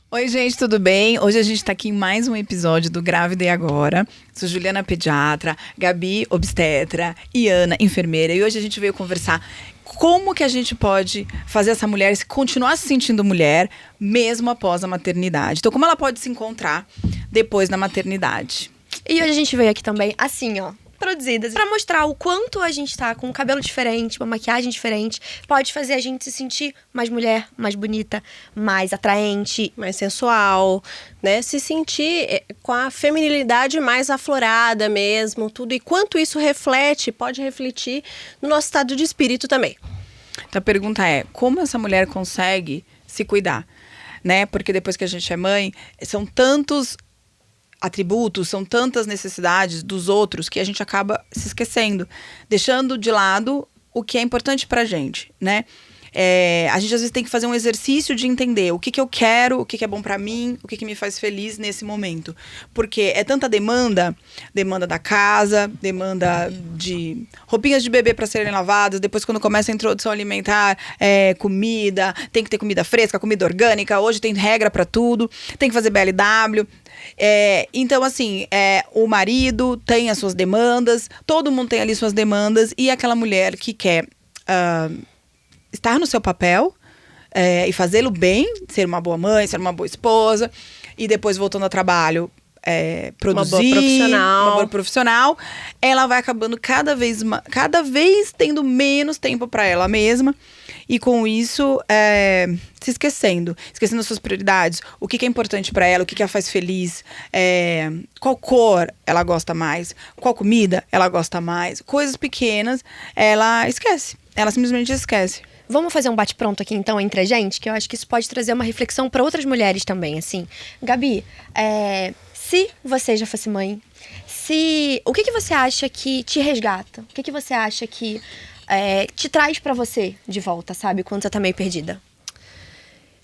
Oi, gente, tudo bem? Hoje a gente tá aqui em mais um episódio do Grávida e Agora. Sou Juliana, pediatra, Gabi, obstetra e Ana, enfermeira. E hoje a gente veio conversar como que a gente pode fazer essa mulher continuar se sentindo mulher mesmo após a maternidade. Então, como ela pode se encontrar depois da maternidade. E hoje a gente veio aqui também, assim, ó, produzidas, pra mostrar o quanto a gente tá com um cabelo diferente, uma maquiagem diferente, pode fazer a gente se sentir mais mulher, mais bonita, mais atraente. Mais sensual, né? Se sentir com a feminilidade mais aflorada mesmo, tudo. E quanto isso reflete, pode refletir no nosso estado de espírito também. Então a pergunta é, como essa mulher consegue se cuidar? Né? Porque depois que a gente é mãe, são tantos atributos, são tantas necessidades dos outros que a gente acaba se esquecendo, deixando de lado o que é importante pra gente, né? A gente às vezes tem que fazer um exercício de entender o que que eu quero, o que que é bom pra mim, o que que me faz feliz nesse momento. Porque é tanta demanda da casa, demanda de roupinhas de bebê para serem lavadas, depois quando começa a introdução alimentar, comida, tem que ter comida fresca, comida orgânica, hoje tem regra pra tudo, tem que fazer BLW. Então, assim, o marido tem as suas demandas, todo mundo tem ali suas demandas, e aquela mulher que quer estar no seu papel e fazê-lo bem, ser uma boa mãe, ser uma boa esposa, e depois voltando ao trabalho, produzir, uma boa profissional, ela vai acabando cada vez tendo menos tempo para ela mesma, e com isso se esquecendo as suas prioridades, o que é importante para ela, o que a faz feliz, qual cor ela gosta mais, qual comida ela gosta mais, coisas pequenas, ela simplesmente esquece. Vamos fazer um bate-pronto aqui, então, entre a gente? Que eu acho que isso pode trazer uma reflexão para outras mulheres também, assim. Gabi, se você já fosse mãe, o que você acha que te resgata? O que você acha que te traz pra você de volta, sabe? Quando você tá meio perdida.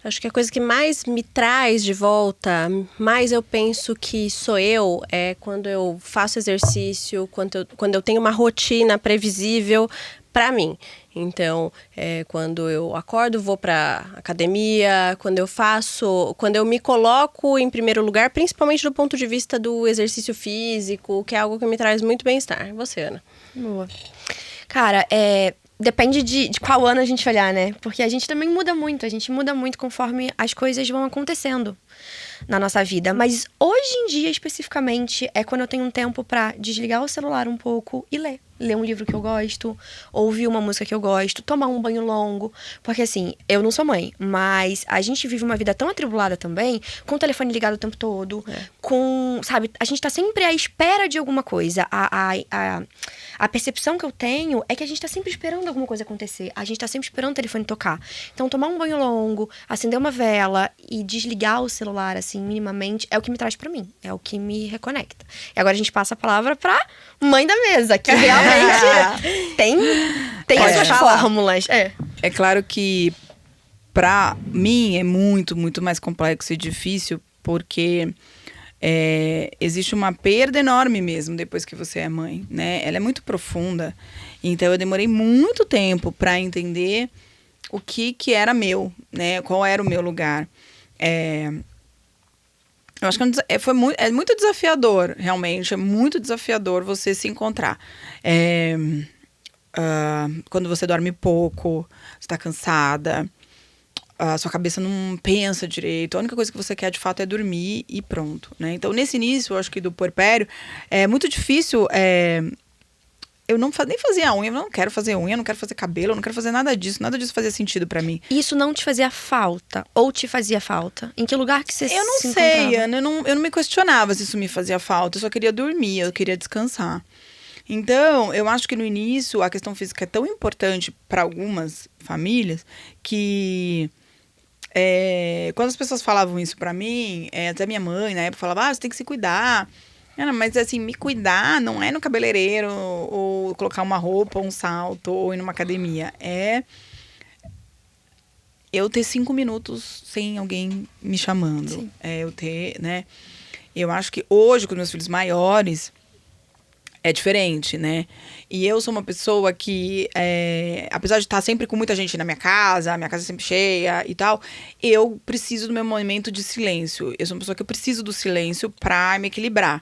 Acho que a coisa que mais me traz de volta, mais eu penso que sou eu, é quando eu faço exercício, quando eu tenho uma rotina previsível para mim. Então, quando eu acordo, vou para academia, quando eu me coloco em primeiro lugar, principalmente do ponto de vista do exercício físico, que é algo que me traz muito bem-estar. E você, Ana? Boa. Cara, depende de qual ano a gente olhar, né? Porque a gente também muda muito, conforme as coisas vão acontecendo na nossa vida. Mas hoje em dia, especificamente, é quando eu tenho um tempo pra desligar o celular um pouco e ler. Ler um livro que eu gosto, ouvir uma música que eu gosto, tomar um banho longo. Porque assim, eu não sou mãe, mas a gente vive uma vida tão atribulada também, com o telefone ligado o tempo todo, sabe, a gente tá sempre à espera de alguma coisa. A percepção que eu tenho é que a gente tá sempre esperando alguma coisa acontecer. A gente tá sempre esperando o telefone tocar. Então, tomar um banho longo, acender uma vela e desligar o celular, assim, minimamente, é o que me traz pra mim. É o que me reconecta. E agora a gente passa a palavra pra mãe da mesa, que realmente tem as suas fórmulas. É claro que pra mim é muito, muito mais complexo e difícil, porque existe uma perda enorme mesmo depois que você é mãe, né? Ela é muito profunda. Então eu demorei muito tempo para entender o que era meu, né? Qual era o meu lugar. Eu acho que é muito desafiador, realmente. É muito desafiador você se encontrar. Quando você dorme pouco, você tá cansada, a sua cabeça não pensa direito, a única coisa que você quer de fato é dormir e pronto, né? Então nesse início, eu acho que do puerpério, é muito difícil, eu nem fazia unha, eu não quero fazer unha, eu não quero fazer cabelo, eu não quero fazer nada disso fazia sentido pra mim. Isso não te fazia falta? Ou te fazia falta? Em que lugar que você se encontrava? Eu não sei, Ana, eu não me questionava se isso me fazia falta, eu só queria dormir, eu queria descansar. Então, eu acho que no início a questão física é tão importante para algumas famílias que quando as pessoas falavam isso para mim, até minha mãe na época falava, você tem que se cuidar. Mas assim, me cuidar não é no cabeleireiro ou colocar uma roupa, um salto ou ir numa academia. É eu ter 5 minutos sem alguém me chamando. Sim. Eu ter, né? Eu acho que hoje, com meus filhos maiores, é diferente, né? E eu sou uma pessoa que, apesar de estar sempre com muita gente na minha casa é sempre cheia e tal, eu preciso do meu momento de silêncio. Eu sou uma pessoa que eu preciso do silêncio pra me equilibrar.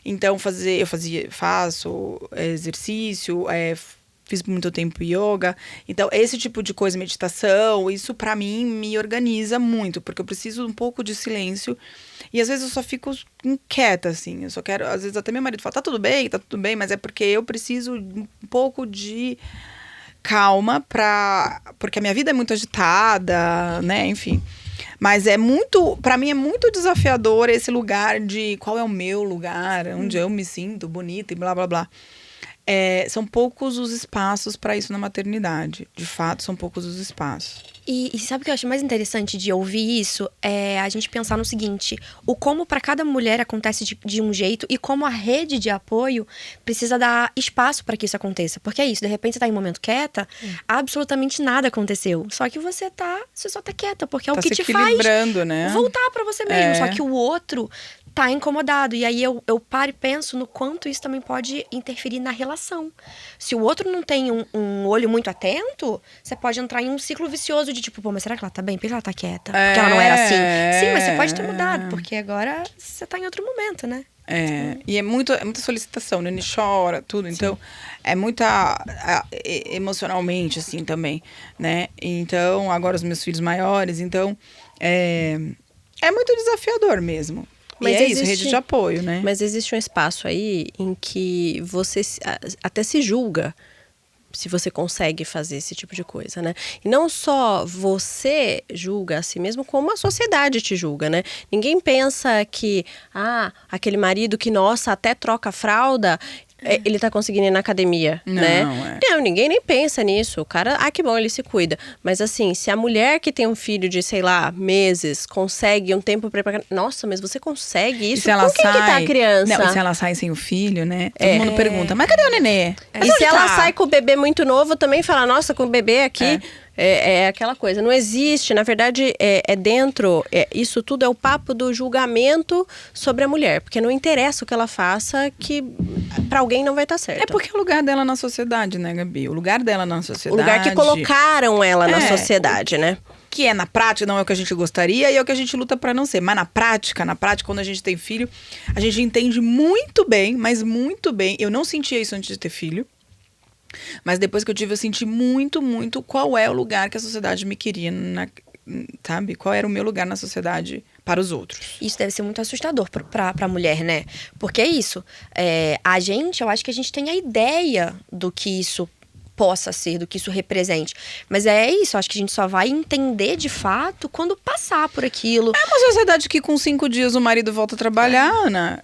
Então, faço exercício, fiz por muito tempo yoga. Então, esse tipo de coisa, meditação, isso pra mim me organiza muito, porque eu preciso um pouco de silêncio. E às vezes eu só fico inquieta, assim. Eu só quero. Às vezes até meu marido fala: tá tudo bem, mas é porque eu preciso um pouco de calma porque a minha vida é muito agitada, né? Enfim. Mas pra mim é muito desafiador esse lugar de qual é o meu lugar, onde eu me sinto bonita e blá, blá, blá. São poucos os espaços para isso na maternidade. De fato, são poucos os espaços. E sabe o que eu acho mais interessante de ouvir isso? É a gente pensar no seguinte: o como para cada mulher acontece de um jeito e como a rede de apoio precisa dar espaço para que isso aconteça. Porque é isso, de repente você tá em um momento quieta, absolutamente nada aconteceu. Só que você só tá quieta, porque é o que te faz né? voltar para você mesmo. Só que o outro tá incomodado. E aí eu paro e penso no quanto isso também pode interferir na relação. Se o outro não tem um olho muito atento, você pode entrar em um ciclo vicioso de tipo, pô, mas será que ela tá bem? Por que ela tá quieta? Porque ela não era assim. Sim, mas você pode ter mudado, porque agora você tá em outro momento, né? E é muita solicitação, né? Ele chora, tudo. Então, é muita emocionalmente, assim, também, né? Então, agora os meus filhos maiores, então, é muito desafiador mesmo. Mas isso, rede de apoio, né? Mas existe um espaço aí em que você até se julga se você consegue fazer esse tipo de coisa, né? E não só você julga a si mesmo, como a sociedade te julga, né? Ninguém pensa que, aquele marido que, nossa, até troca a fralda, ele tá conseguindo ir na academia, né? Não, ninguém nem pensa nisso. O cara, que bom, ele se cuida. Mas assim, se a mulher que tem um filho de, sei lá, meses, consegue um tempo pra... Nossa, mas você consegue isso? Com quem que tá a criança? Não, e se ela sai sem o filho, né? Todo mundo pergunta, mas cadê o nenê? E se ela sai com o bebê muito novo, também fala, nossa, com o bebê aqui... É aquela coisa, não existe, na verdade, isso tudo é o papo do julgamento sobre a mulher, porque não interessa o que ela faça, que pra alguém não vai estar certo. É porque é o lugar dela na sociedade, né, Gabi? O lugar dela na sociedade... O lugar que colocaram ela na sociedade, né? Que na prática não é o que a gente gostaria e é o que a gente luta pra não ser. Mas na prática, quando a gente tem filho, a gente entende muito bem, mas muito bem. Eu não sentia isso antes de ter filho. Mas depois que eu tive, eu senti muito, muito qual é o lugar que a sociedade me queria, sabe? Qual era o meu lugar na sociedade para os outros. Isso deve ser muito assustador pra mulher, né? Porque é isso. Eu acho que a gente tem a ideia do que isso possa ser, do que isso represente. Mas é isso, acho que a gente só vai entender de fato quando passar por aquilo. É uma sociedade que com 5 dias o marido volta a trabalhar, Ana.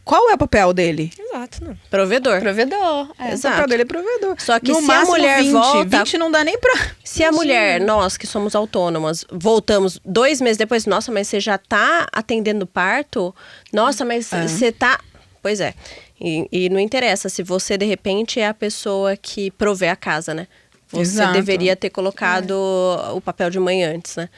Qual é o papel dele? Exato, não. Provedor. O papel dele é provedor. Só que no se máximo, a mulher 20 não dá nem pra... Se a mulher, nós que somos autônomas, voltamos 2 meses depois, nossa, mas você já tá atendendo parto? Nossa, mas você tá... Pois é. E não interessa se você, de repente, é a pessoa que provê a casa, né? Você deveria ter colocado o papel de mãe antes, né?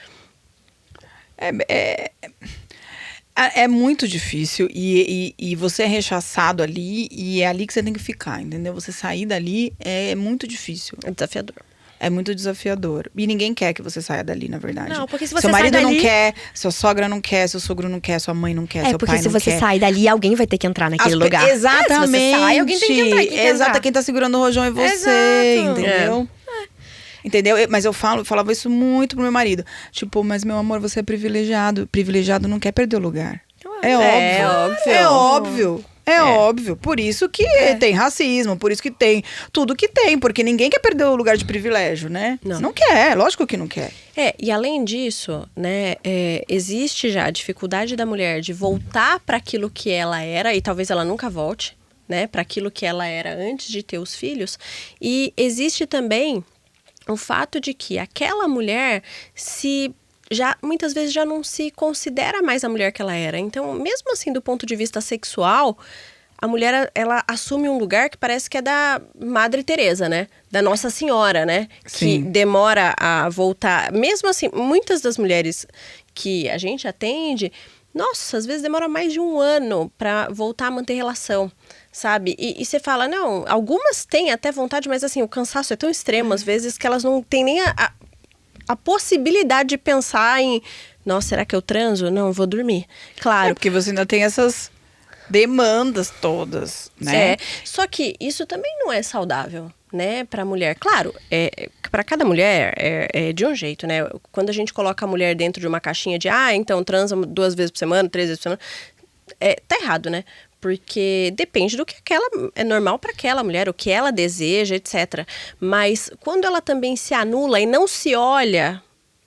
É muito difícil e você é rechaçado ali e é ali que você tem que ficar, entendeu? Você sair dali é muito difícil. É desafiador. É muito desafiador. E ninguém quer que você saia dali, na verdade. Não, porque se você seu marido sai dali... não quer, sua sogra não quer, seu sogro não quer, sua mãe não quer, seu pai não quer. É, porque se você sai dali, alguém vai ter que entrar naquele lugar. Exatamente. Se você sai, alguém tem que entrar. Exato, quem tá segurando o rojão é você, entendeu? Entendeu? Mas eu falava isso muito pro meu marido. Tipo, mas meu amor, você é privilegiado. Privilegiado não quer perder o lugar. É óbvio. É óbvio. Por isso que tem racismo, por isso que tem tudo que tem, porque ninguém quer perder o lugar de privilégio, né? Não quer, lógico que não quer. E além disso, né, existe já a dificuldade da mulher de voltar para aquilo que ela era, e talvez ela nunca volte, né, para aquilo que ela era antes de ter os filhos. E existe também o fato de que aquela mulher muitas vezes já não se considera mais a mulher que ela era. Então, mesmo assim, do ponto de vista sexual, a mulher, ela assume um lugar que parece que é da Madre Teresa, né? Da Nossa Senhora, né? Sim. Que demora a voltar. Mesmo assim, muitas das mulheres que a gente atende nossa, às vezes demora mais de 1 ano pra voltar a manter relação, sabe? E você fala, não, algumas têm até vontade, mas assim, o cansaço é tão extremo, às vezes, que elas não têm nem a possibilidade de pensar em, nossa, será que eu transo? Não, eu vou dormir. Claro. Porque você ainda tem essas demandas todas, né? Só que isso também não é saudável, né, pra mulher. Claro, para cada mulher é de um jeito, né? Quando a gente coloca a mulher dentro de uma caixinha de, então transa 2 vezes por semana, 3 vezes por semana, tá errado, né? Porque depende do que é normal para aquela mulher, o que ela deseja, etc. Mas quando ela também se anula e não se olha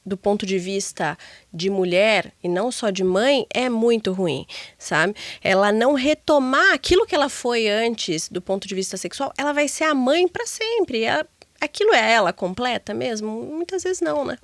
do ponto de vista de mulher e não só de mãe, é muito ruim, sabe? Ela não retomar aquilo que ela foi antes do ponto de vista sexual, ela vai ser a mãe para sempre. Aquilo é ela completa mesmo? Muitas vezes não, né?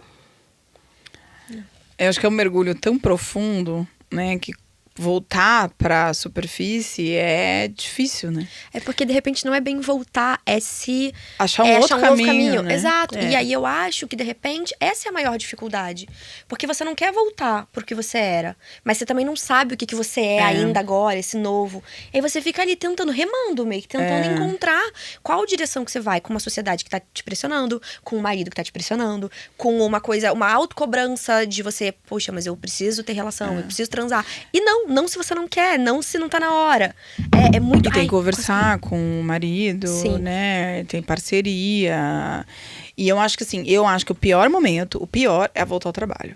Eu acho que é um mergulho tão profundo, né, que voltar pra superfície é difícil, né? É porque, de repente, não é bem voltar, é se... Achar um outro caminho, né? Exato. E aí eu acho que, de repente, essa é a maior dificuldade. Porque você não quer voltar pro que você era. Mas você também não sabe o que você é ainda agora, esse novo. E aí você fica ali tentando, remando meio que, tentando encontrar qual direção que você vai. Com uma sociedade que tá te pressionando, com um marido que tá te pressionando, com uma coisa, uma autocobrança de você, poxa, mas eu preciso ter relação, eu preciso transar. E não se você não quer, não se não tá na hora. É muito... E tem que conversar com o marido, Sim. né? Tem parceria. E eu acho que assim, o pior momento, o pior é voltar ao trabalho.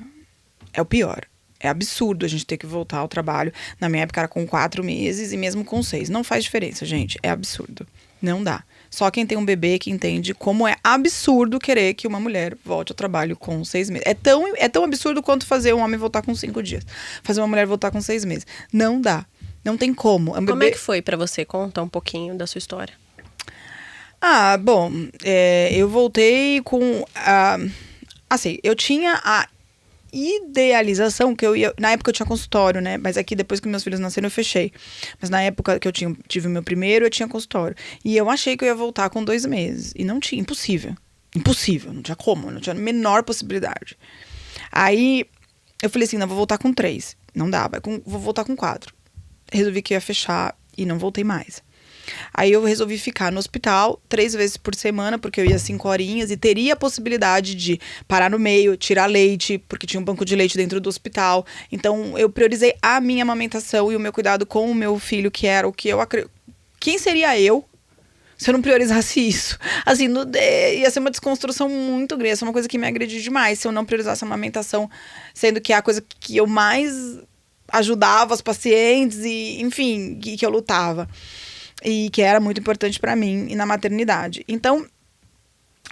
É o pior. É absurdo a gente ter que voltar ao trabalho. Na minha época era com 4 meses e mesmo com 6. Não faz diferença, gente. É absurdo. Não dá. Só quem tem um bebê que entende como é absurdo querer que uma mulher volte ao trabalho com 6 meses. É tão absurdo quanto fazer um homem voltar com 5 dias. Fazer uma mulher voltar com 6 meses. Não dá. Não tem como. Como é que foi pra você? Conta um pouquinho da sua história. Bom, eu voltei com... assim, eu tinha a idealização que eu ia... Na época eu tinha consultório, né? Mas aqui, depois que meus filhos nasceram, eu fechei. Mas na época que eu tive o meu primeiro, eu tinha consultório. E eu achei que eu ia voltar com 2 meses. E não tinha, impossível. Impossível, não tinha como, não tinha a menor possibilidade. Aí, eu falei assim, não, vou voltar com 3. Não dá, vou voltar com 4. Resolvi que ia fechar e não voltei mais. Aí eu resolvi ficar no hospital 3 vezes por semana, porque eu ia 5 horinhas e teria a possibilidade de parar no meio, tirar leite, porque tinha um banco de leite dentro do hospital. Então eu priorizei a minha amamentação e o meu cuidado com o meu filho, que era o que eu acredito. Quem seria eu se eu não priorizasse isso? Assim, ia ser uma desconstrução muito grande, ia ser uma coisa que me agrediu demais se eu não priorizasse a amamentação, sendo que é a coisa que eu mais ajudava os pacientes e, enfim, que eu lutava. E que era muito importante pra mim e na maternidade. Então,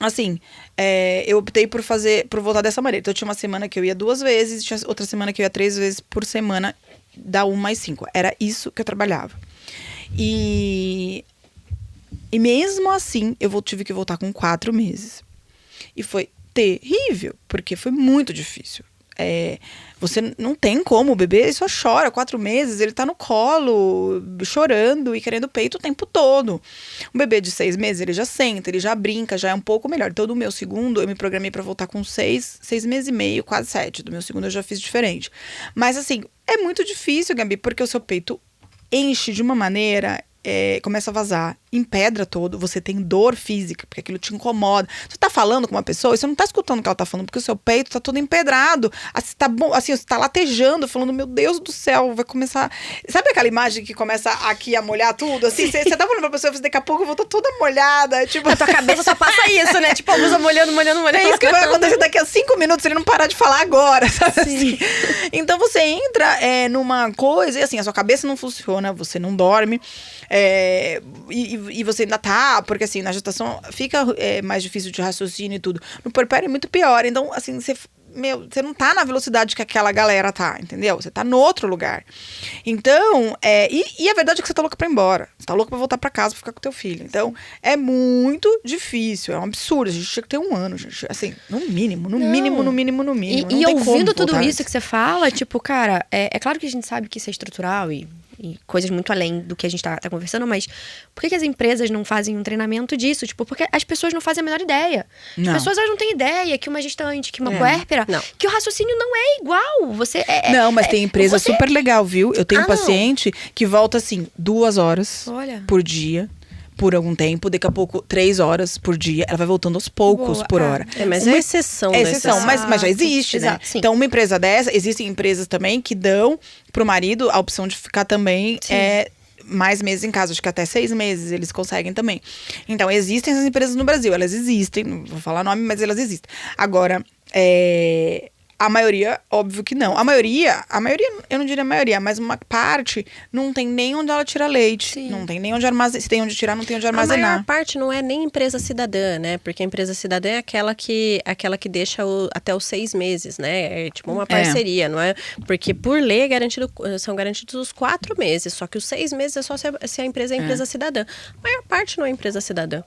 assim, eu optei por voltar dessa maneira. Então, eu tinha uma semana que eu ia 2 vezes, tinha outra semana que eu ia 3 vezes por semana, da 1 mais 5. Era isso que eu trabalhava. E mesmo assim, eu tive que voltar com 4 meses. E foi terrível, porque foi muito difícil. Você não tem como, o bebê só chora 4 meses, ele tá no colo, chorando e querendo peito o tempo todo. Um bebê de 6 meses, ele já senta, ele já brinca, já é um pouco melhor. Então, do meu segundo, eu me programei pra voltar com 6 meses e meio, quase 7. Do meu segundo, eu já fiz diferente. Mas, assim, é muito difícil, Gabi, porque o seu peito enche de uma maneira... começa a vazar, empedra todo, você tem dor física, porque aquilo te incomoda. Você tá falando com uma pessoa e você não tá escutando o que ela tá falando, porque o seu peito tá todo empedrado. Você tá latejando, falando, meu Deus do céu, vai começar... Sabe aquela imagem que começa aqui a molhar tudo? Assim, você tá falando pra pessoa, daqui a pouco eu vou estar toda molhada. Tipo... Na tua cabeça só passa isso, né? Tipo, a blusa molhando. É isso que vai acontecer daqui a 5 minutos, se ele não parar de falar agora, sabe? Assim? Então você entra numa coisa, e assim, a sua cabeça não funciona, você não dorme, e você ainda tá, porque assim, na gestação fica mais difícil de raciocínio e tudo. No puerpério é muito pior, então assim, você não tá na velocidade que aquela galera tá, entendeu? Você tá no outro lugar. Então, e a verdade é que você tá louca pra ir embora. Você tá louca pra voltar pra casa, pra ficar com teu filho. Então, é muito difícil, é um absurdo. A gente tinha que ter 1 ano, gente. Assim, no mínimo. E ouvindo tudo isso que você fala, tipo, cara, é claro que a gente sabe que isso é estrutural e e coisas muito além do que a gente tá conversando, mas por que as empresas não fazem um treinamento disso? Tipo, porque as pessoas não fazem a menor ideia. Não. As pessoas elas não têm ideia que uma gestante, que uma puérpera, Não. que o raciocínio não é igual. Você Não, mas tem empresa você- super legal, viu? Eu tenho um Ah, não. paciente que volta assim, 2 horas Olha. por dia, por algum tempo, daqui a pouco 3 horas por dia. Ela vai voltando aos poucos Boa, por ah. hora. Mas Uma- é exceção É da exceção, mas já existe, né? Exato, sim. Então, uma empresa dessa, existem empresas também que dão pro marido a opção de ficar também mais meses em casa, acho que até 6 meses eles conseguem também. Então, existem essas empresas no Brasil, elas existem, não vou falar nome, mas elas existem. Agora, a maioria, óbvio que não. A maioria, eu não diria a maioria, mas uma parte não tem nem onde ela tira leite. Sim. Não tem nem onde armazenar. Se tem onde tirar, não tem onde A armazenar. maior parte não é nem empresa cidadã, né? Porque a empresa cidadã é aquela que deixa até os 6 meses, né? É tipo uma parceria, não é? Porque por lei são garantidos os 4 meses, só que os 6 meses é só se a empresa é empresa cidadã. A maior parte não é empresa cidadã,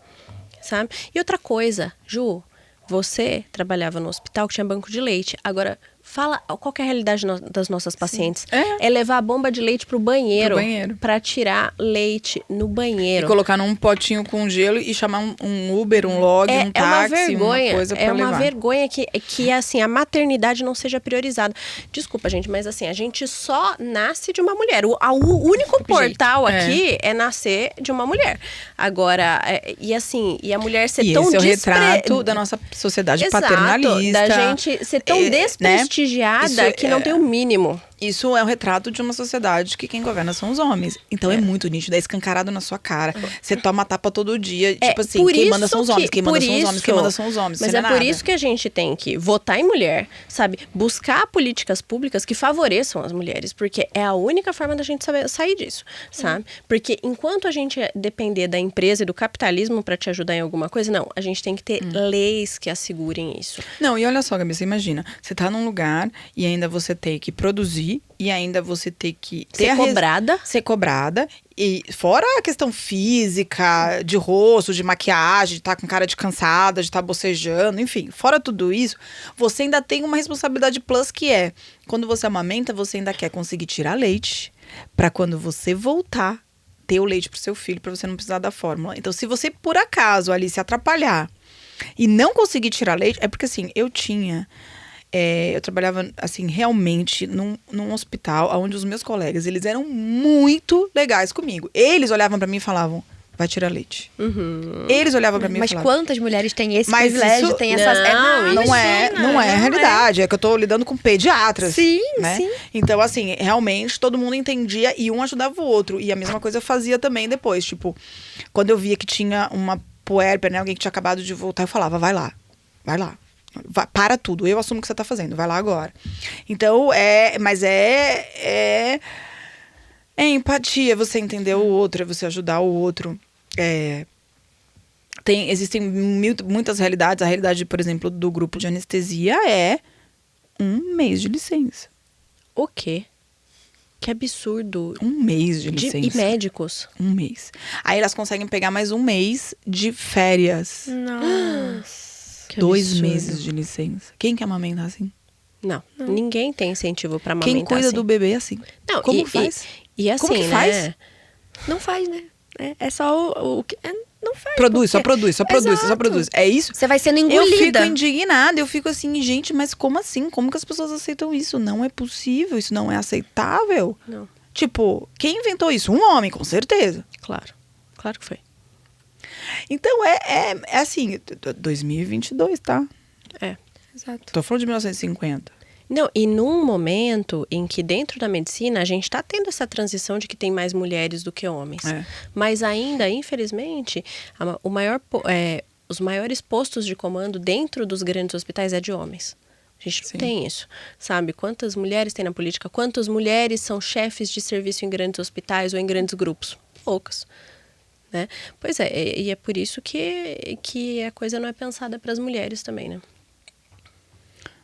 sabe? E outra coisa, Ju, você trabalhava no hospital que tinha banco de leite. Agora, fala qual que é a realidade das nossas pacientes. É levar a bomba de leite pro banheiro. Pra tirar leite no banheiro. E colocar num potinho com gelo e chamar um Uber, um log, um táxi, uma coisa pra levar. É uma vergonha que assim, a maternidade não seja priorizada. Desculpa, gente, mas assim, a gente só nasce de uma mulher. O único portal aqui é nascer de uma mulher. Agora, e a mulher ser e tão esse é o retrato da nossa sociedade paternalista. Da gente ser tão desprestigiada que não tem o mínimo. Isso é um retrato de uma sociedade que quem governa são os homens. Então é muito nítido, é escancarado na sua cara. Você toma tapa todo dia, tipo assim, quem manda são os homens, quem manda são os homens, quem manda são os homens. Mas é por isso que a gente tem que votar em mulher, sabe? Buscar políticas públicas que favoreçam as mulheres, porque é a única forma da gente sair disso, sabe? Porque enquanto a gente depender da empresa e do capitalismo pra te ajudar em alguma coisa, não, a gente tem que ter leis que assegurem isso. Não, e olha só, Gabi, você imagina, você tá num lugar e ainda você tem que produzir e ainda você tem que ter ser cobrada. E fora a questão física, de rosto, de maquiagem, de estar com cara de cansada, de estar bocejando, enfim. Fora tudo isso, você ainda tem uma responsabilidade plus que é, quando você amamenta, você ainda quer conseguir tirar leite para quando você voltar, ter o leite pro seu filho, para você não precisar da fórmula. Então, se você, por acaso, ali se atrapalhar e não conseguir tirar leite, é porque assim, eu trabalhava, assim, realmente num hospital onde os meus colegas, eles eram muito legais comigo. Eles olhavam pra mim e falavam, vai tirar leite. Eles olhavam pra mim e falavam. Mas quantas mulheres têm esse privilégio, têm essas... Não é a realidade. É que eu tô lidando com pediatras. Sim, né? sim. Então, assim, realmente todo mundo entendia e um ajudava o outro. E a mesma coisa eu fazia também depois. Tipo, quando eu via que tinha uma puérpera, né? Alguém que tinha acabado de voltar, eu falava, vai lá. Para tudo, eu assumo o que você tá fazendo, vai lá agora. Então, mas é empatia, você entender o outro, é você ajudar o outro. Existem muitas realidades. A realidade, por exemplo, do grupo de anestesia é 1 mês de licença. O quê? Que absurdo. 1 mês de licença. E médicos? 1 mês. Aí elas conseguem pegar mais 1 mês de férias. Nossa. 2 meses de licença. Quem quer amamentar assim? Não. Ninguém tem incentivo pra amamentar. Quem cuida assim. Do bebê assim? Não, Como faz? E assim, Como que faz? né? Não faz, né? É só o que... Não faz. Só produz. É isso? Você vai sendo engolida. Eu fico indignada, eu fico assim, gente, mas como assim? Como que as pessoas aceitam isso? Não é possível, isso não é aceitável. Não. Tipo, quem inventou isso? Um homem, com certeza. Claro que foi. Então, é assim, 2022, tá? Exato. Tô falando de 1950. Não, e num momento em que dentro da medicina a gente está tendo essa transição de que tem mais mulheres do que homens. Mas ainda, infelizmente, os maiores postos de comando dentro dos grandes hospitais é de homens. A gente não tem isso, sabe? Quantas mulheres tem na política? Quantas mulheres são chefes de serviço em grandes hospitais ou em grandes grupos? Poucas. Né? Pois é, e é por isso que a coisa não é pensada para as mulheres também, né?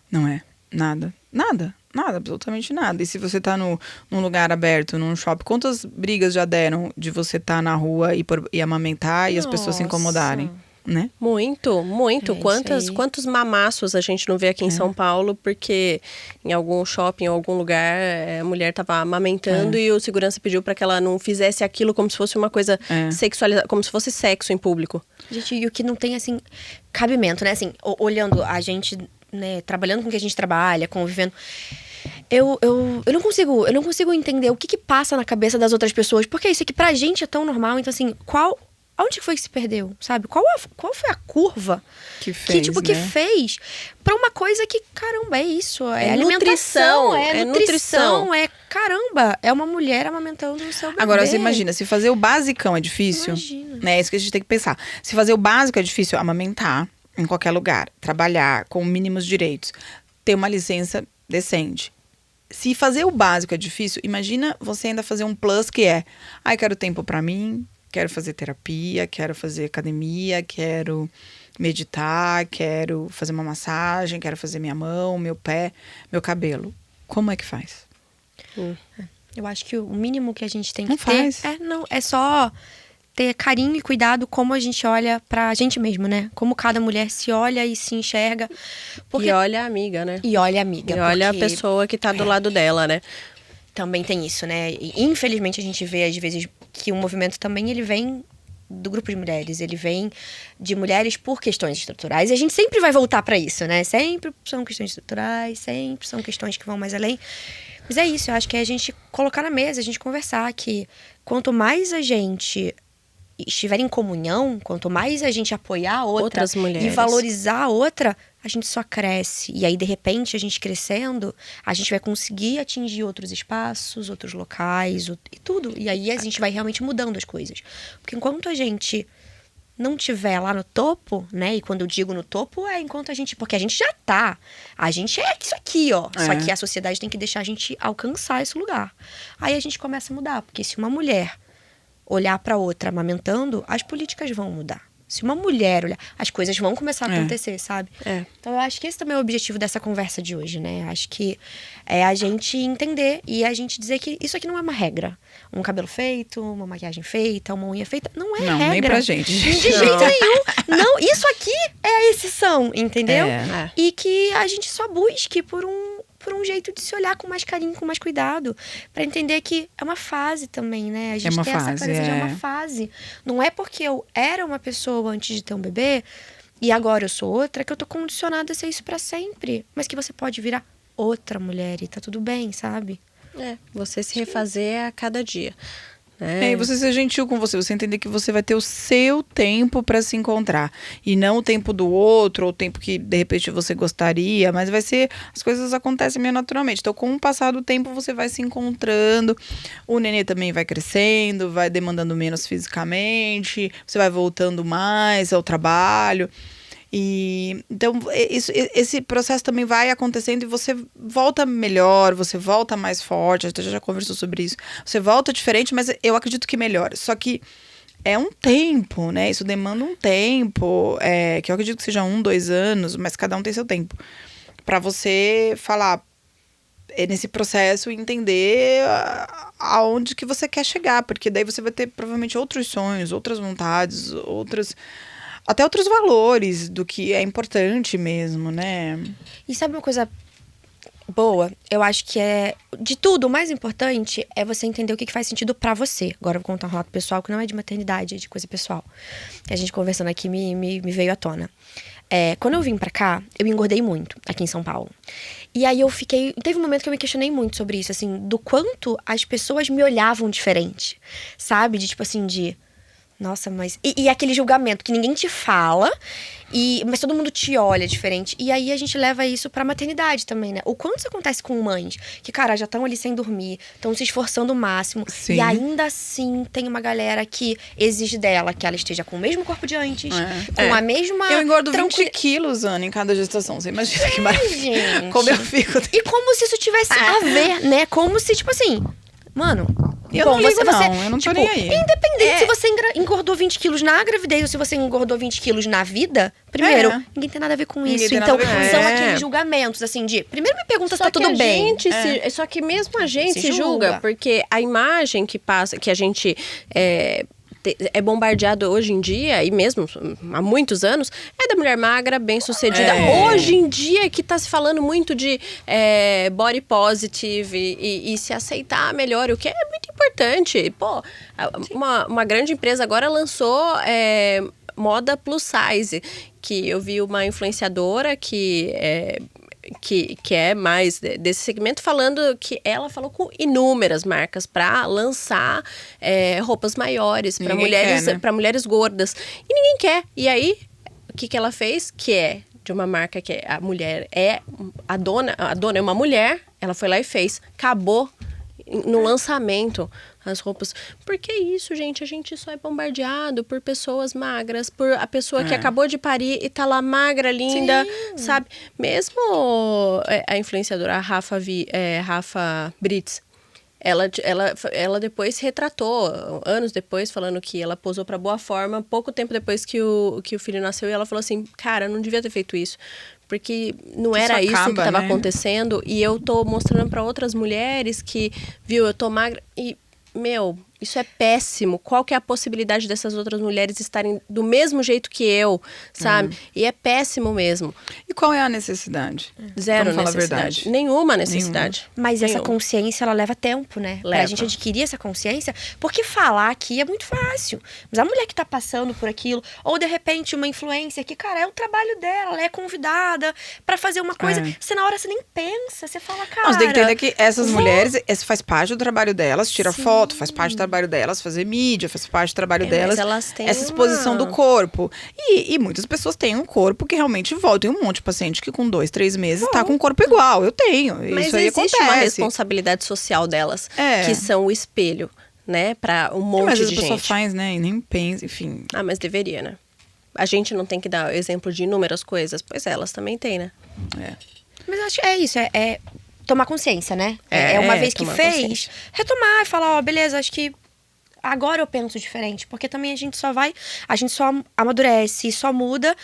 Não é. Nada, absolutamente nada. E se você tá num lugar aberto, num shopping, quantas brigas já deram de você tá na rua e amamentar e as pessoas se incomodarem? né? Muito, muito. É isso aí. Quantos mamaços a gente não vê aqui em São Paulo, porque em algum shopping, em algum lugar, a mulher tava amamentando e o segurança pediu para que ela não fizesse aquilo como se fosse uma coisa sexualizada, como se fosse sexo em público. Gente, e o que não tem, assim, cabimento, né? Assim, olhando a gente, né, trabalhando com o que a gente trabalha, convivendo. Eu não consigo entender o que passa na cabeça das outras pessoas, porque isso aqui pra gente é tão normal. Então, assim, aonde foi que se perdeu, sabe? Qual foi a curva Que fez, que né? fez pra uma coisa que, caramba, é isso. É, É alimentação, nutrição, é é nutrição, caramba, é uma mulher amamentando o seu bebê. Agora, você imagina, se fazer o basicão é difícil, Imagina. né? É isso que a gente tem que pensar. Se fazer o básico é difícil, amamentar em qualquer lugar, trabalhar com mínimos direitos, ter uma licença decente. Se fazer o básico é difícil, imagina você ainda fazer um plus que é, quero tempo pra mim, quero fazer terapia, quero fazer academia, quero meditar, quero fazer uma massagem, quero fazer minha mão, meu pé, meu cabelo. Como é que faz? Eu acho que o mínimo que a gente tem Não que ter faz. é só ter carinho e cuidado como a gente olha pra gente mesmo, né? Como cada mulher se olha e se enxerga. E olha a amiga, né? E olha a amiga. E olha a porque pessoa que tá do lado dela, né? também tem isso, né? E, infelizmente a gente vê às vezes que o movimento também ele vem do grupo de mulheres, ele vem de mulheres por questões estruturais. E a gente sempre vai voltar pra isso, né? Sempre são questões estruturais, sempre são questões que vão mais além. Mas é isso, eu acho que é a gente colocar na mesa, a gente conversar que quanto mais a gente estiver em comunhão, quanto mais a gente apoiar a outra Outras mulheres. e valorizar a outra, a gente só cresce. E aí, de repente, a gente crescendo, a gente vai conseguir atingir outros espaços, outros locais e tudo. E aí a gente vai realmente mudando as coisas. Porque enquanto a gente não tiver lá no topo, né? E quando eu digo no topo, é enquanto a gente... Porque a gente já tá. A gente é isso aqui, ó. Só que a sociedade tem que deixar a gente alcançar esse lugar. Aí a gente começa a mudar. Porque se uma mulher olhar para outra amamentando, as políticas vão mudar. Se uma mulher olhar, as coisas vão começar a acontecer, sabe? Então eu acho que esse também é o objetivo dessa conversa de hoje, né? Acho que é a gente entender e a gente dizer que isso aqui não é uma regra. Um cabelo feito, uma maquiagem feita, uma unha feita, não é Não, regra. nem pra gente. De jeito nenhum. Não, isso aqui é a exceção, entendeu? É. E que a gente só busque por um jeito de se olhar com mais carinho, com mais cuidado, pra entender que é uma fase também, né? A gente uma tem fase, essa clareza de é uma fase. Não é porque eu era uma pessoa antes de ter um bebê e agora eu sou outra que eu tô condicionada a ser isso pra sempre. Mas que você pode virar outra mulher e tá tudo bem, sabe? Você se refazer a cada dia. Né? E você ser gentil com você entender que você vai ter o seu tempo para se encontrar. E não o tempo do outro, ou o tempo que de repente você gostaria, mas vai ser. As coisas acontecem meio naturalmente. Então, com o passar do tempo, você vai se encontrando. O nenê também vai crescendo, vai demandando menos fisicamente, você vai voltando mais ao trabalho. E então esse processo também vai acontecendo e você volta melhor, você volta mais forte, a gente já conversou sobre isso. Você volta diferente, mas eu acredito que melhor. Só que é um tempo, né? Isso demanda um tempo, que eu acredito que seja 1, 2 anos, mas cada um tem seu tempo. Pra você falar nesse processo e entender aonde que você quer chegar, porque daí você vai ter provavelmente outros sonhos, outras vontades, até outros valores do que é importante mesmo, né? E sabe uma coisa boa? Eu acho que de tudo, o mais importante é você entender o que faz sentido pra você. Agora eu vou contar um relato pessoal que não é de maternidade, é de coisa pessoal. Que a gente conversando aqui me veio à tona. Quando eu vim pra cá, eu engordei muito aqui em São Paulo. E aí teve um momento que eu me questionei muito sobre isso, assim, do quanto as pessoas me olhavam diferente, sabe? De tipo assim, nossa, mas... E aquele julgamento que ninguém te fala, mas todo mundo te olha diferente. E aí a gente leva isso pra maternidade também, né? O quanto isso acontece com mães que, cara, já estão ali sem dormir, estão se esforçando o máximo. Sim. E ainda assim tem uma galera que exige dela que ela esteja com o mesmo corpo de antes, com a mesma... Eu engordo 20 quilos, Ana, em cada gestação. Você imagina que maravilha. Gente. Como eu fico... E como se isso tivesse a ver, né? Como se, tipo assim... Mano... Eu não ligo, não. Eu não tô nem aí. Independente se você engordou 20 quilos na gravidez ou se você engordou 20 quilos na vida, primeiro, ninguém tem nada a ver com isso. Então, são aqueles julgamentos, assim, primeiro me pergunta se tá tudo bem. Só que mesmo a gente Se se julga, porque a imagem que passa, que a gente é bombardeado hoje em dia, e mesmo há muitos anos, é da mulher magra, bem-sucedida. Hoje em dia que tá se falando muito de body positive e se aceitar melhor, o que é muito importante. Pô, uma grande empresa agora lançou moda plus size, que eu vi uma influenciadora que é mais desse segmento, falando que ela falou com inúmeras marcas para lançar roupas maiores para mulheres, quer, né? para mulheres gordas. E ninguém quer. E aí, o que ela fez? Que é de uma marca que a mulher a dona é uma mulher, ela foi lá e fez. Acabou no lançamento as roupas. Por que isso, gente? A gente só é bombardeado por pessoas magras, por a pessoa que acabou de parir e tá lá magra, linda, sabe? Mesmo a influenciadora, a Rafa Brits, ela depois se retratou, anos depois, falando que ela posou pra Boa Forma, pouco tempo depois que o filho nasceu, e ela falou assim, cara, eu não devia ter feito isso. Porque não era isso que estava acontecendo. E eu tô mostrando para outras mulheres que, viu, eu tô magra. E, isso é péssimo. Qual que é a possibilidade dessas outras mulheres estarem do mesmo jeito que eu, sabe? E é péssimo mesmo. E qual é a necessidade? Zero Vamos falar a necessidade. verdade. Nenhuma necessidade. Mas essa consciência, ela leva tempo, né? Leva. Pra gente adquirir essa consciência. Porque falar aqui é muito fácil. Mas a mulher que tá passando por aquilo, ou de repente uma influencer que, cara, é o trabalho dela, ela é convidada pra fazer uma coisa, você na hora você nem pensa, você fala, cara... Não, você tem que entender que essas mulheres, esse faz parte do trabalho delas, tira foto, faz parte do trabalho delas, fazer mídia, faz parte do trabalho delas, elas têm essa exposição do corpo. E muitas pessoas têm um corpo que realmente volta. Tem um monte de paciente que com 2, 3 meses tá com um corpo igual. Eu tenho. Mas isso aí existe acontece. uma responsabilidade social delas, que são o espelho, né? Pra um monte mas de a pessoa gente. faz, né? E nem pensa, enfim. Ah, mas deveria, né? A gente não tem que dar exemplo de inúmeras coisas, pois elas também têm, né? Mas acho que é isso, é tomar consciência, né? É uma vez que fez, retomar e falar, ó, beleza, acho que agora eu penso diferente. Porque também a gente só amadurece, só muda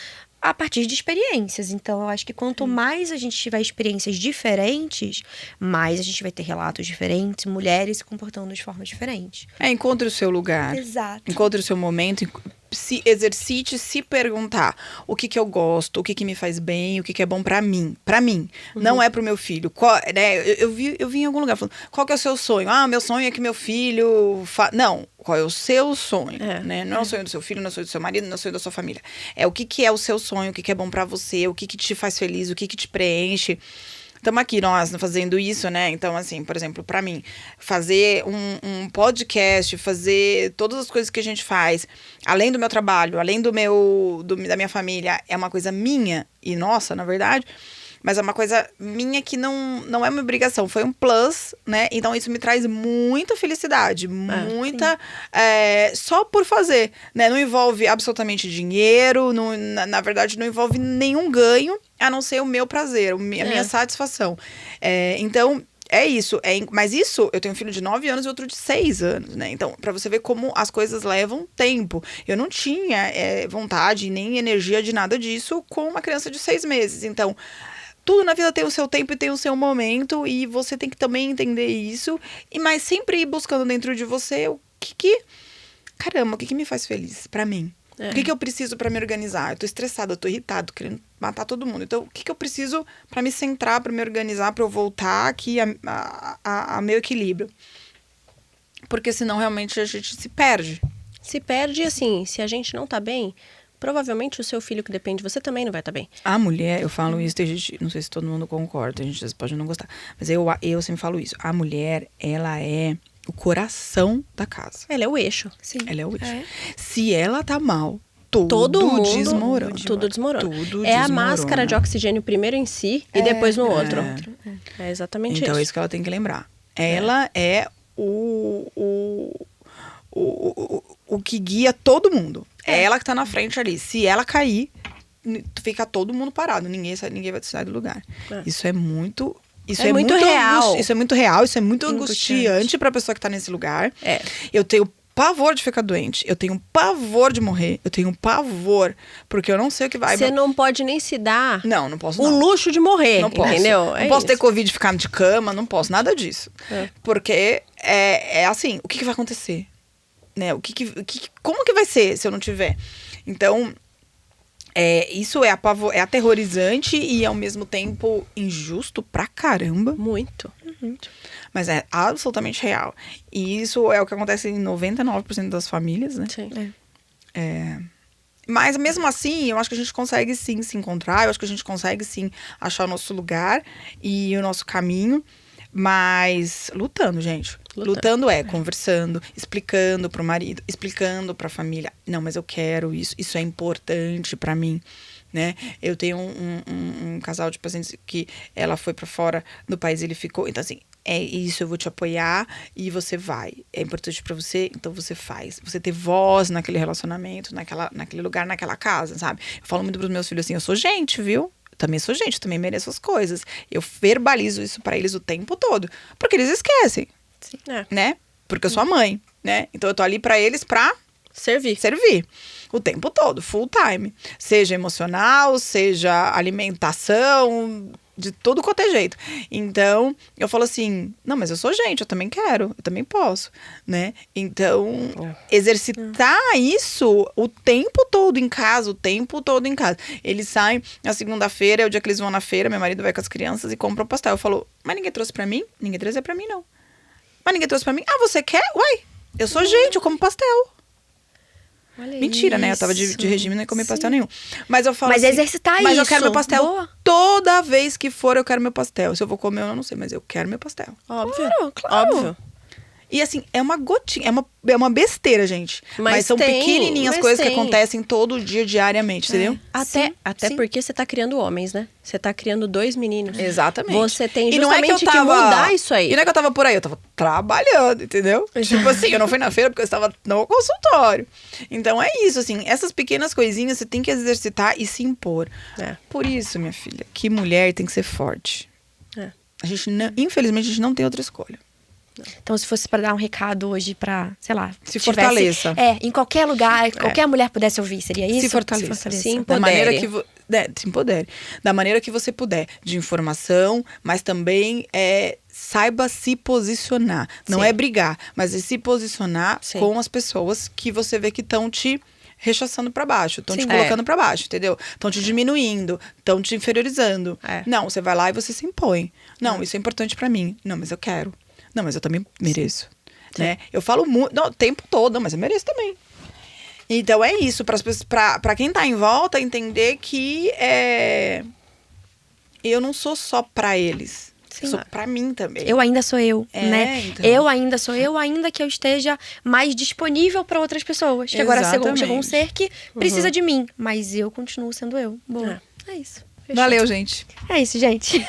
a partir de experiências. Então, eu acho que quanto mais a gente tiver experiências diferentes, mais a gente vai ter relatos diferentes, mulheres se comportando de forma diferente. Encontre o seu lugar. Exato. Encontre o seu momento. Se exercite, se perguntar o que eu gosto, o que me faz bem, o que é bom pra mim. Pra mim. Não é pro meu filho. Né? Eu vi em algum lugar falando, qual que é o seu sonho? Ah, meu sonho é que meu filho... Não, qual é o seu sonho? Né? Não é o sonho do seu filho, não é o sonho do seu marido, não é o sonho da sua família. É o que é o seu sonho, o que é bom pra você, o que te faz feliz, o que te preenche. Estamos aqui, nós, fazendo isso, né? Então, assim, por exemplo, para mim, fazer um podcast, fazer todas as coisas que a gente faz, além do meu trabalho, além da minha família, é uma coisa minha e nossa, na verdade, mas é uma coisa minha que não é uma obrigação, foi um plus, né? Então, isso me traz muita felicidade, muita... só por fazer, né? Não envolve absolutamente dinheiro, na verdade, não envolve nenhum ganho, a não ser o meu prazer, a minha satisfação. Então, é isso. Mas isso, eu tenho um filho de 9 anos e outro de 6 anos, né? Então, pra você ver como as coisas levam tempo. Eu não tinha vontade nem energia de nada disso com uma criança de 6 meses. Então, tudo na vida tem o seu tempo e tem o seu momento. E você tem que também entender isso. Mas sempre ir buscando dentro de você o caramba, o que me faz feliz pra mim? O que eu preciso pra me organizar? Eu tô estressada, eu tô irritada, tô querendo matar todo mundo. Então, o que eu preciso pra me centrar, pra me organizar, pra eu voltar aqui a meu equilíbrio? Porque senão, realmente, a gente se perde. Se perde, assim, se a gente não tá bem, provavelmente o seu filho que depende de você também não vai estar bem. A mulher, eu falo isso, tem gente, não sei se todo mundo concorda, a gente pode não gostar, mas eu sempre falo isso. A mulher, ela é o coração da casa. Ela é o eixo. Sim. Ela é o eixo. Se ela tá mal, tudo desmorona. Tudo desmorona. Tudo é a desmorona. máscara de oxigênio primeiro em si e depois no outro. É exatamente isso. Então é isso que ela tem que lembrar. Ela é o que guia todo mundo. É ela que tá na frente ali. Se ela cair, fica todo mundo parado. Ninguém vai sair do lugar. Isso é muito... Isso é muito real. Isso é muito real, isso é muito angustiante pra pessoa que tá nesse lugar. Eu tenho pavor de ficar doente. Eu tenho pavor de morrer. Eu tenho pavor. Porque eu não sei o que vai... Você não pode nem se dar... Não posso o luxo de morrer, não posso. Entendeu? Não posso ter Covid e ficar de cama, não posso. Nada disso. Porque é assim, o que vai acontecer? Né? Como que vai ser se eu não tiver? Então, isso é aterrorizante e, ao mesmo tempo, injusto pra caramba. Muito. Mas é absolutamente real. E isso é o que acontece em 99% das famílias, né? Sim. Mas, mesmo assim, eu acho que a gente consegue, sim, se encontrar. Eu acho que a gente consegue, sim, achar o nosso lugar e o nosso caminho. Mas lutando, gente. Lutando conversando, explicando pro marido, explicando pra família. Não, mas eu quero isso. Isso é importante pra mim, né? Eu tenho um casal de pacientes que ela foi pra fora do país e ele ficou. Então, assim, é isso, eu vou te apoiar e você vai. É importante pra você, então você faz. Você ter voz naquele relacionamento, naquele lugar, naquela casa, sabe? Eu falo muito pros meus filhos assim, eu sou gente, viu? Também sou gente, também mereço as coisas. Eu verbalizo isso pra eles o tempo todo. Porque eles esquecem, né? Porque eu sou a mãe, né? Então eu tô ali pra eles pra Servir. o tempo todo, full time. Seja emocional, seja alimentação, de tudo quanto é jeito. Então, eu falo assim, não, mas eu sou gente, eu também quero, eu também posso, né? Então, exercitar isso o tempo todo em casa, Eles saem na segunda-feira, é o dia que eles vão na feira, meu marido vai com as crianças e compra um pastel. Eu falo, mas ninguém trouxe pra mim? Ninguém trouxe pra mim, não. Mas ninguém trouxe pra mim? Ah, você quer? Uai, eu sou gente, eu como pastel. Olha Mentira, né? Eu tava de regime e não ia comer pastel nenhum. Mas eu falo Mas assim, exercitar mas isso. eu quero meu pastel. Boa. Toda vez que for, eu quero meu pastel. Se eu vou comer, eu não sei, mas eu quero meu pastel. Óbvio. Claro. Óbvio. E assim, é uma gotinha, é uma besteira, gente. Mas são tem, pequenininhas mas coisas que tem. acontecem todo dia, diariamente, entendeu? Até sim. porque você tá criando homens, né? Você tá criando 2 meninos. Exatamente. Você tem E não é justamente que eu tava, mudar isso aí. E não é que eu tava por aí, eu tava trabalhando, entendeu? Tipo assim, eu não fui na feira porque eu estava no consultório. Então é isso, assim, essas pequenas coisinhas você tem que exercitar e se impor. Por isso, minha filha, que mulher tem que ser forte. A gente infelizmente, a gente não tem outra escolha. Então, se fosse pra dar um recado hoje pra, sei lá... Se fortaleça. Em qualquer lugar, qualquer mulher pudesse ouvir, seria isso? Se fortaleça. Se empodere. Da maneira que se empodere. Da maneira que você puder. De informação, mas também saiba se posicionar. Não é brigar, mas é se posicionar com as pessoas que você vê que estão te rechaçando pra baixo, estão te colocando pra baixo, entendeu? Estão te diminuindo, estão te inferiorizando. Não, você vai lá e você se impõe. Não, isso é importante pra mim. Não, mas eu quero. Não, mas eu também mereço, né? Eu falo muito, o tempo todo, mas eu mereço também. Então é isso, pra quem tá em volta entender que eu não sou só pra eles. Eu sou pra mim também. Eu ainda sou eu, né? Então. Eu ainda sou eu, ainda que eu esteja mais disponível pra outras pessoas. Que agora chegou um ser que precisa de mim, mas eu continuo sendo eu. Boa. É isso. Fechou. Valeu, gente. É isso, gente.